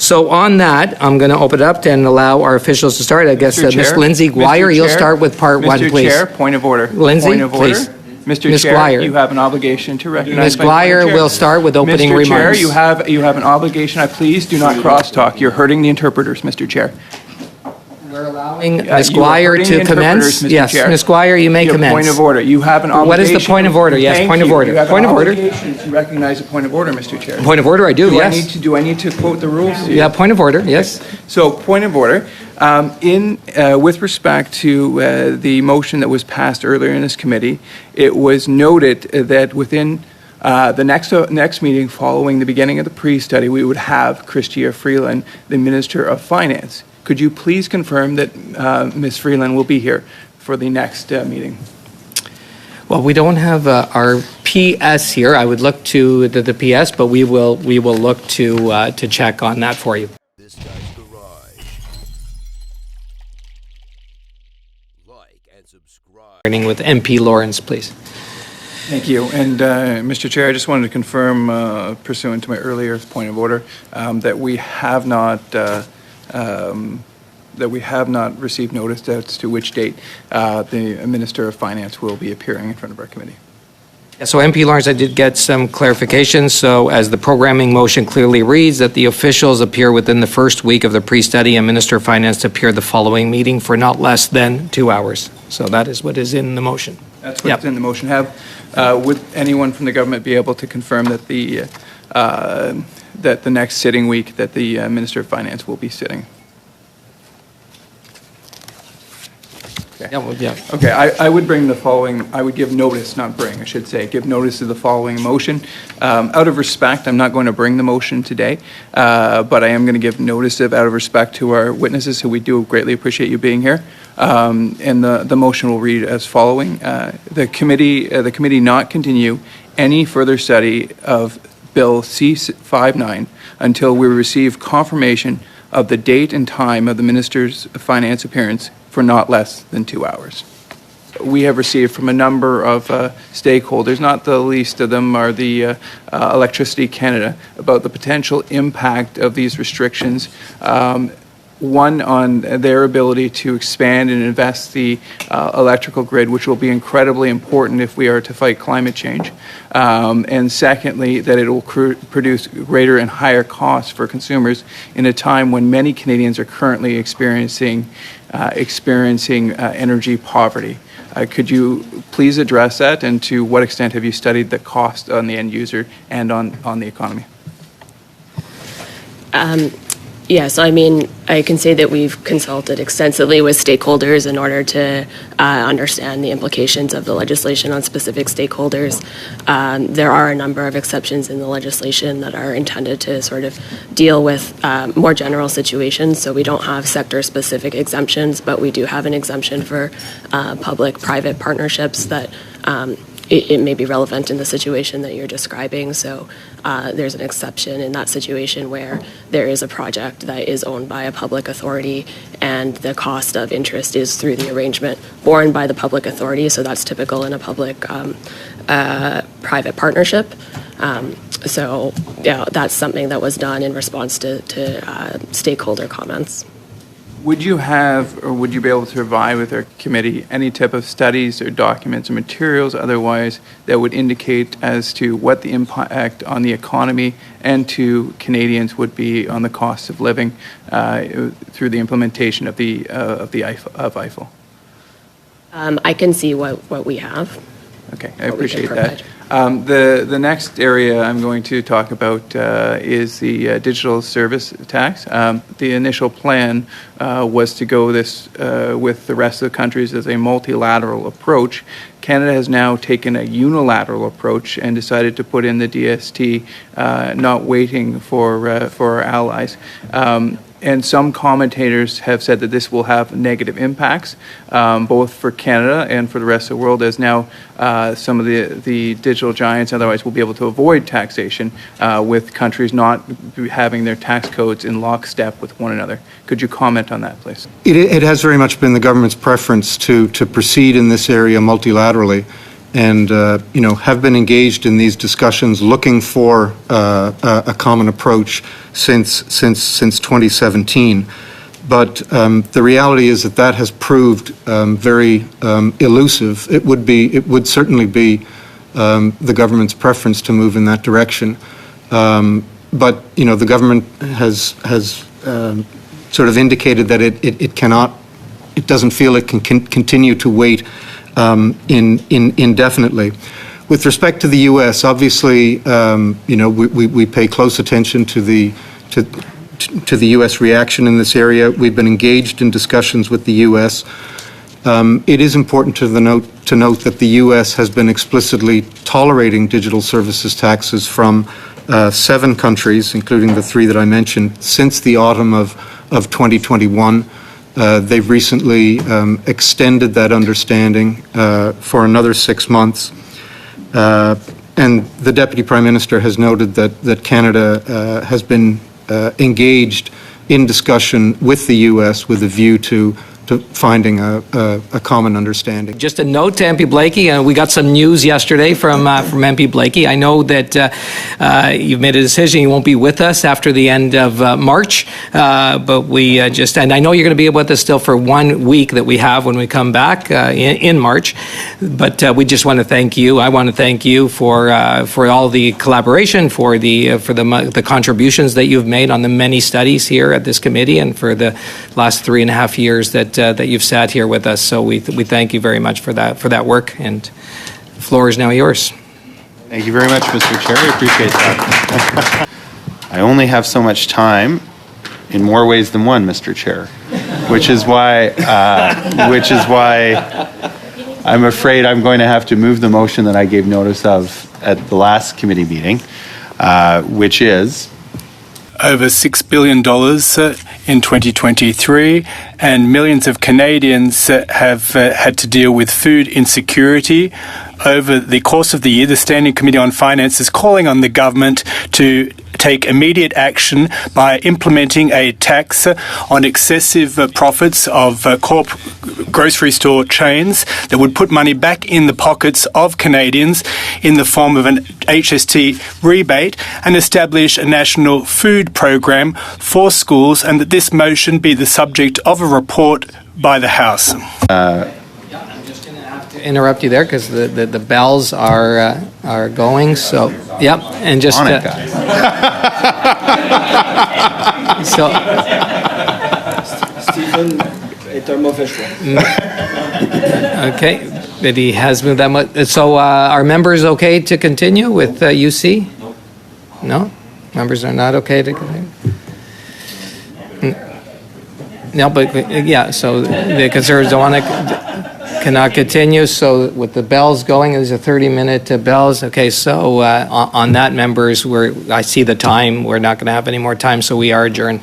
So on that, I'm going to open it up and allow our officials to start. I guess Ms. Lindsay Guire, you'll start with part one, please. Mr. Chair, point of order. Lindsay, point of order. please. Mr. Ms. Chair, Guire. you have an obligation to recognize. Ms. Guire will start with opening remarks. Mr. Chair, you have an obligation. Please do not crosstalk. You're hurting the interpreters, Mr. Chair. We're allowing Ms. Guire to commence. Yes, Chair. Ms. Guire, you may commence. Point of order. You have an obligation. What is the point of order? Yes, point of order. You have point an of order. obligation to recognize a point of order, Mr. Chair. Point of order, I do, yes. Do I need to quote the rules to you? Yeah, point of order, yes. So, point of order. With respect to the motion that was passed earlier in this committee, it was noted that within the next meeting following the beginning of the pre-study, we would have Chrystia Freeland, the Minister of Finance. Could you please confirm that Ms. Freeland will be here for the next meeting? Well, we don't have our PS here. I would look to the PS, but we will look to check on that for you. This guy's garage. Like and subscribe. Starting with MP Lawrence, please. Thank you. And Mr. Chair, I just wanted to confirm, pursuant to my earlier point of order, that we have not received notice as to which date the Minister of Finance will be appearing in front of our committee. Yeah, so MP Lawrence, I did get some clarification. So as the programming motion clearly reads, that the officials appear within the first week of the pre-study and Minister of Finance to appear the following meeting for not less than 2 hours. So that is what is in the motion. That's what's in the motion. Would anyone from the government be able to confirm that the next sitting week that the Minister of Finance will be sitting? Okay. Okay, I would bring the following, I would give notice, not bring, I should say, give notice of the following motion. Out of respect, I'm not going to bring the motion today, but I am going to give notice out of respect to our witnesses, who we do greatly appreciate you being here. And the motion will read as following. The committee not continue any further study of Bill C-59 until we receive confirmation of the date and time of the Minister's Finance appearance for not less than 2 hours. We have received from a number of stakeholders, not the least of them are the Electricity Canada, about the potential impact of these restrictions. One, on their ability to expand and invest the electrical grid, which will be incredibly important if we are to fight climate change. And secondly, that it will produce greater and higher costs for consumers in a time when many Canadians are currently experiencing energy poverty. Could you please address that, and to what extent have you studied the cost on the end user and on the economy? Yes, I mean, I can say that we've consulted extensively with stakeholders in order to understand the implications of the legislation on specific stakeholders. There are a number of exceptions in the legislation that are intended to sort of deal with more general situations. So we don't have sector-specific exemptions, but we do have an exemption for public-private partnerships that it may be relevant in the situation that you're describing. So there's an exception in that situation where there is a project that is owned by a public authority and the cost of interest is through the arrangement borne by the public authority. So that's typical in a public-private partnership. So yeah, that's something that was done in response to stakeholder comments. Would you have, or would you be able to provide with our committee any type of studies or documents or materials otherwise that would indicate as to what the impact on the economy and to Canadians would be on the cost of living through the implementation of EIFEL? I can see what we have. Okay, I appreciate that. The next area I'm going to talk about is the digital service tax. The initial plan was to go this with the rest of the countries as a multilateral approach. Canada has now taken a unilateral approach and decided to put in the DST, not waiting for our allies. And some commentators have said that this will have negative impacts, both for Canada and for the rest of the world, as now some of the digital giants otherwise will be able to avoid taxation with countries not having their tax codes in lockstep with one another. Could you comment on that, please? It has very much been the government's preference to proceed in this area multilaterally. have been engaged in these discussions looking for a common approach since 2017. But the reality is that has proved very elusive. It would certainly be the government's preference to move in that direction. But the government has sort of indicated that it cannot. It doesn't feel it can continue to wait indefinitely. With respect to the U.S., obviously, we pay close attention to the U.S. reaction in this area. We've been engaged in discussions with the U.S. It is important to note that the U.S. has been explicitly tolerating digital services taxes from 7 countries, including the 3 that I mentioned, since the autumn of 2021. They've recently extended that understanding for another 6 months. And the Deputy Prime Minister has noted that Canada has been engaged in discussion with the U.S. with a view to finding a common understanding. Just a note to MP Blakey, we got some news yesterday from MP Blakey. I know that you've made a decision you won't be with us after the end of March, but we and I know you're going to be with us still for 1 week that we have when we come back in March, but we just want to thank you. I want to thank you for all the collaboration, for the contributions that you've made on the many studies here at this committee, and for the last 3.5 years that you've sat here with us. So we thank you very much for that work, and the floor is now yours. Thank you very much, Mr. Chair. I appreciate that. I only have so much time, in more ways than one, Mr. Chair, which is why I'm afraid I'm going to have to move the motion that I gave notice of at the last committee meeting, which is over $6 billion in 2023, and millions of Canadians have had to deal with food insecurity. Over the course of the year, the Standing Committee on Finance is calling on the government to take immediate action by implementing a tax on excessive profits of grocery store chains that would put money back in the pockets of Canadians in the form of an HST rebate, and establish a national food program for schools, and that this motion be the subject of a report by the House. Interrupt you there because the bells are going. So yep, and just on it, guys. So Stephen, a term official. Okay, that he has moved that much. So are members okay to continue with UC? No, members are not okay to continue. No, but yeah. So the Conservatives don't want to. Cannot continue. So with the bells going, there's a 30-minute bells. Okay, so on that, members, I see the time. We're not going to have any more time, so we are adjourned.